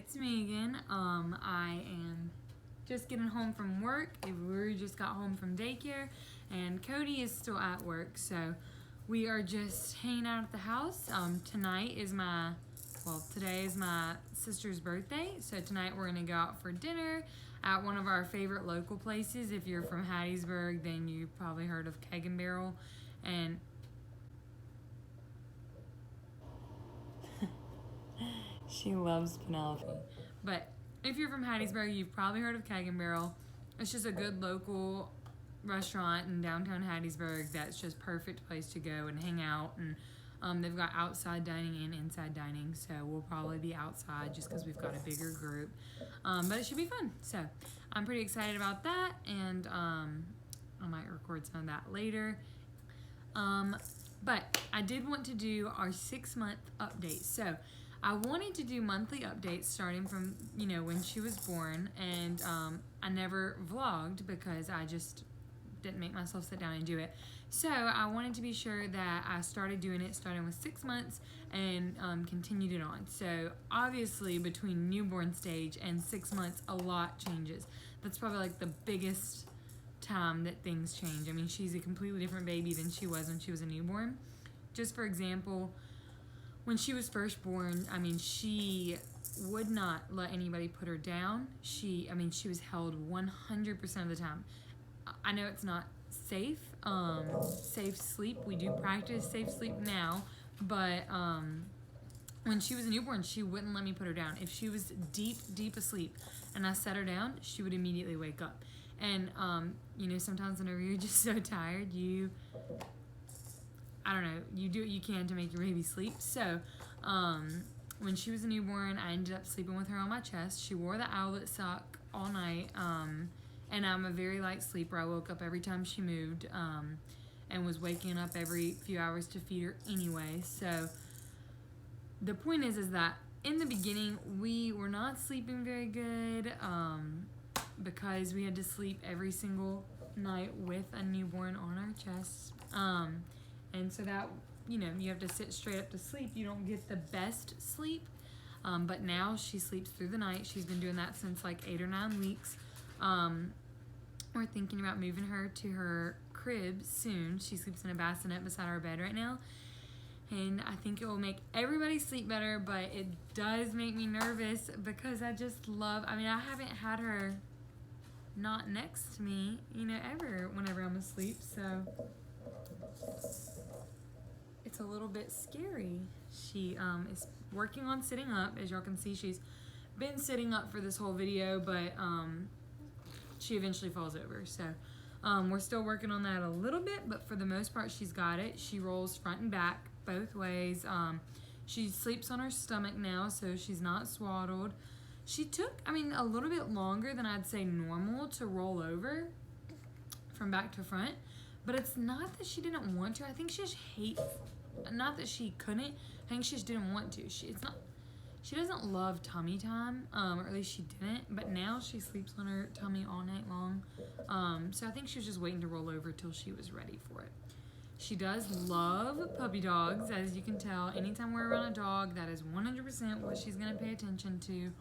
it's Megan. I am just getting home from work. We just got home from daycare, and Cody is still at work, so we are just hanging out at the house. Today is my sister's birthday, so tonight we're gonna go out for dinner at one of our favorite local places. If you're from Hattiesburg, then you've probably heard of Keg and Barrel, and she loves Penelope. But if you're from Hattiesburg, you've probably heard of Keg and Barrel. It's just a good local restaurant in downtown Hattiesburg that's just perfect place to go and hang out. And they've got outside dining and inside dining, so we'll probably be outside just because we've got a bigger group. But it should be fun. So I'm pretty excited about that, and I might record some of that later. But I did want to do our 6-month update. So I wanted to do monthly updates starting from, when she was born, and I never vlogged because I just didn't make myself sit down and do it. So I wanted to be sure that I started doing it starting with 6 months and continued it on. So obviously between newborn stage and 6 months, a lot changes. That's probably like the biggest time that things change. I mean, she's a completely different baby than she was when she was a newborn. Just for example, when she was first born, she would not let anybody put her down. She was held 100% of the time. I know it's not safe sleep. We do practice safe sleep now, but when she was a newborn, she wouldn't let me put her down. If she was deep asleep and I set her down, she would immediately wake up. And sometimes whenever you're just so tired, you do what you can to make your baby sleep. So when she was a newborn, I ended up sleeping with her on my chest. She wore the owlet sock all night, and I'm a very light sleeper. I woke up every time she moved, and was waking up every few hours to feed her anyway. So the point is that in the beginning, we were not sleeping very good, because we had to sleep every single night with a newborn on our chest. And so that, you have to sit straight up to sleep. You don't get the best sleep. But now she sleeps through the night. She's been doing that since like 8 or 9 weeks. We're thinking about moving her to her crib soon. She sleeps in a bassinet beside our bed right now. And I think it will make everybody sleep better, but it does make me nervous because I just love, I haven't had her not next to me, ever whenever I'm asleep. So it's a little bit scary. She is working on sitting up. As y'all can see, she's been sitting up for this whole video, but she eventually falls over. So we're still working on that a little bit, but for the most part, she's got it. She rolls front and back both ways. She sleeps on her stomach now, so she's not swaddled. She took, a little bit longer than I'd say normal to roll over from back to front, but it's not that she didn't want to. I think she just hates, not that she couldn't, I think she just didn't want to. She doesn't love tummy time, or at least she didn't, but now she sleeps on her tummy all night long. So I think she was just waiting to roll over till she was ready for it. She does love puppy dogs, as you can tell. Anytime we're around a dog, that is 100% what she's going to pay attention to.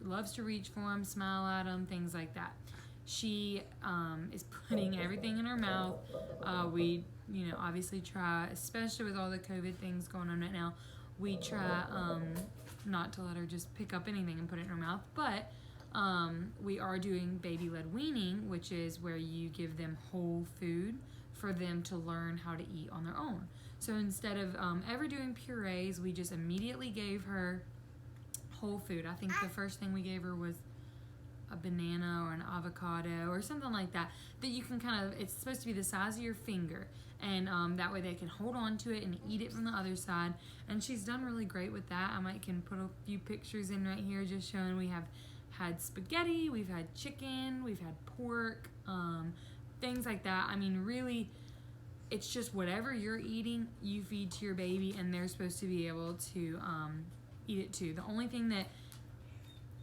Loves to reach for them, smile at them, things like that. She is putting everything in her mouth. We, obviously try, especially with all the COVID things going on right now, we try not to let her just pick up anything and put it in her mouth. But we are doing baby-led weaning, which is where you give them whole food for them to learn how to eat on their own. So instead of ever doing purees, we just immediately gave her whole food. I think the first thing we gave her was a banana or an avocado or something like that you can it's supposed to be the size of your finger, and that way they can hold on to it and eat it from the other side. And she's done really great with that. I can put a few pictures in right here just showing we have had spaghetti, we've had chicken, we've had pork, things like that. Really, it's just whatever you're eating, you feed to your baby, and they're supposed to be able to eat it too. The only thing that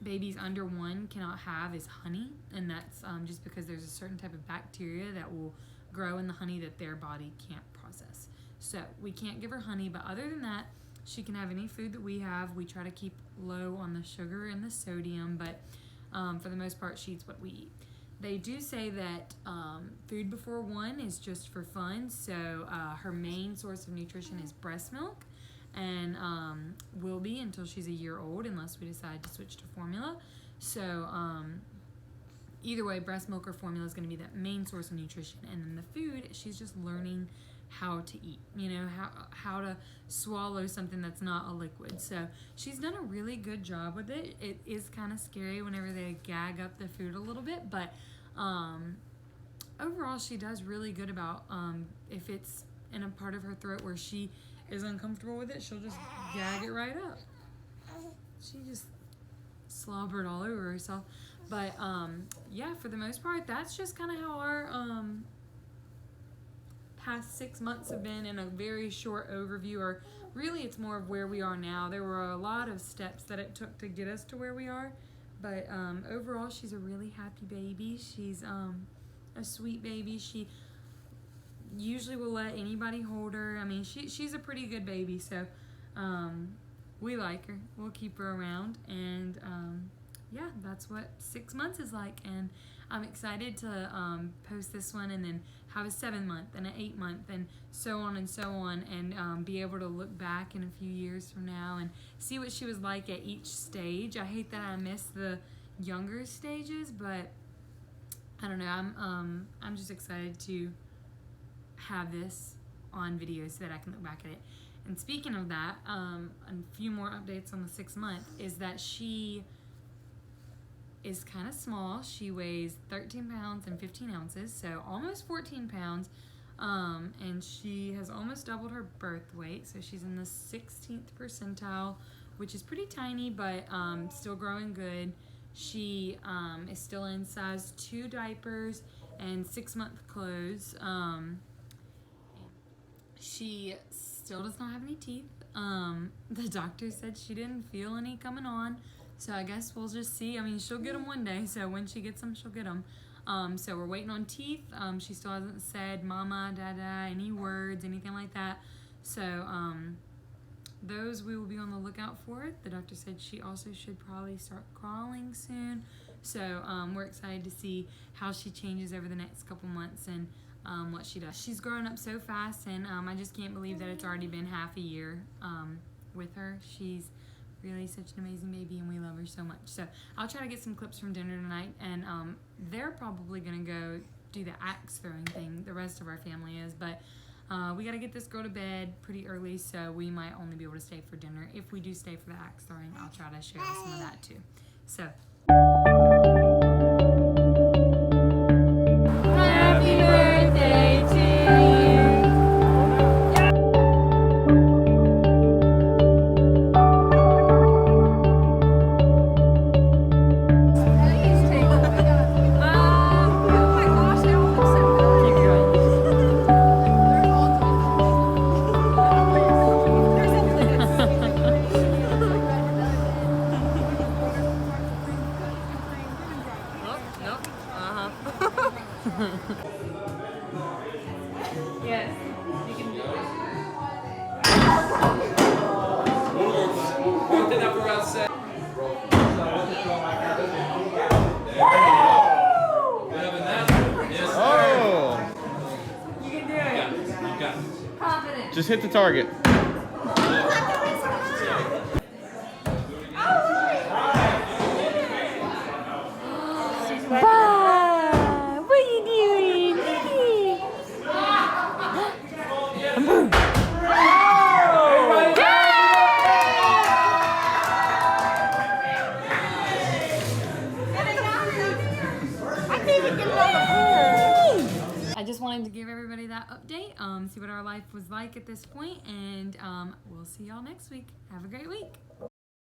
babies under 1 cannot have is honey, and that's just because there's a certain type of bacteria that will grow in the honey that their body can't process. So we can't give her honey, but other than that, she can have any food that we have. We try to keep low on the sugar and the sodium, but for the most part, she eats what we eat. They do say that food before 1 is just for fun, so her main source of nutrition is breast milk, and will be until she's a year old, unless we decide to switch to formula. So either way, breast milk or formula is going to be that main source of nutrition, and then the food, she's just learning how to eat, you know, how to swallow something that's not a liquid. So she's done a really good job with it. It is kind of scary whenever they gag up the food a little bit, but overall she does really good about if it's in a part of her throat where she is uncomfortable with it, she'll just gag it right up. She just slobbered all over herself. But yeah, for the most part, that's just kind of how our past 6 months have been in a very short overview, or really it's more of where we are now. There were a lot of steps that it took to get us to where we are, but overall she's a really happy baby. She's a sweet baby. She usually will let anybody hold her. I mean, she's a pretty good baby, so we like her. We'll keep her around, and yeah, that's what 6 months is like, and I'm excited to post this one and then have a 7-month and an 8-month and so on, and be able to look back in a few years from now and see what she was like at each stage. I hate that I missed the younger stages, but I don't know, I'm just excited to have this on video so that I can look back at it. And speaking of that, a few more updates on the 6 month is that she is kind of small. She weighs 13 pounds and 15 ounces, so almost 14 pounds, and she has almost doubled her birth weight, so she's in the 16th percentile, which is pretty tiny, but still growing good. She is still in size 2 diapers and 6-month clothes. She still does not have any teeth. The doctor said she didn't feel any coming on, so I guess we'll just see. I mean, she'll get them one day, so when she gets them, she'll get them. So we're waiting on teeth. She still hasn't said mama, dada, any words, anything like that. So those we will be on the lookout for. The doctor said she also should probably start crawling soon. So we're excited to see how she changes over the next couple months and what she does. She's growing up so fast, and I just can't believe that it's already been half a year with her. She's really such an amazing baby, and we love her so much. So I'll try to get some clips from dinner tonight, and they're probably gonna go do the axe throwing thing. The rest of our family is, but we gotta get this girl to bed pretty early, so we might only be able to stay for dinner. If we do stay for the axe throwing, I'll try to share some of that too. So happy birthday to you. Yes, you can do it. Oh! You can do it. Confident. Just hit the target. Bye. What are you doing? I just wanted to give everybody that update, see what our life was like at this point, and we'll see y'all next week. Have a great week.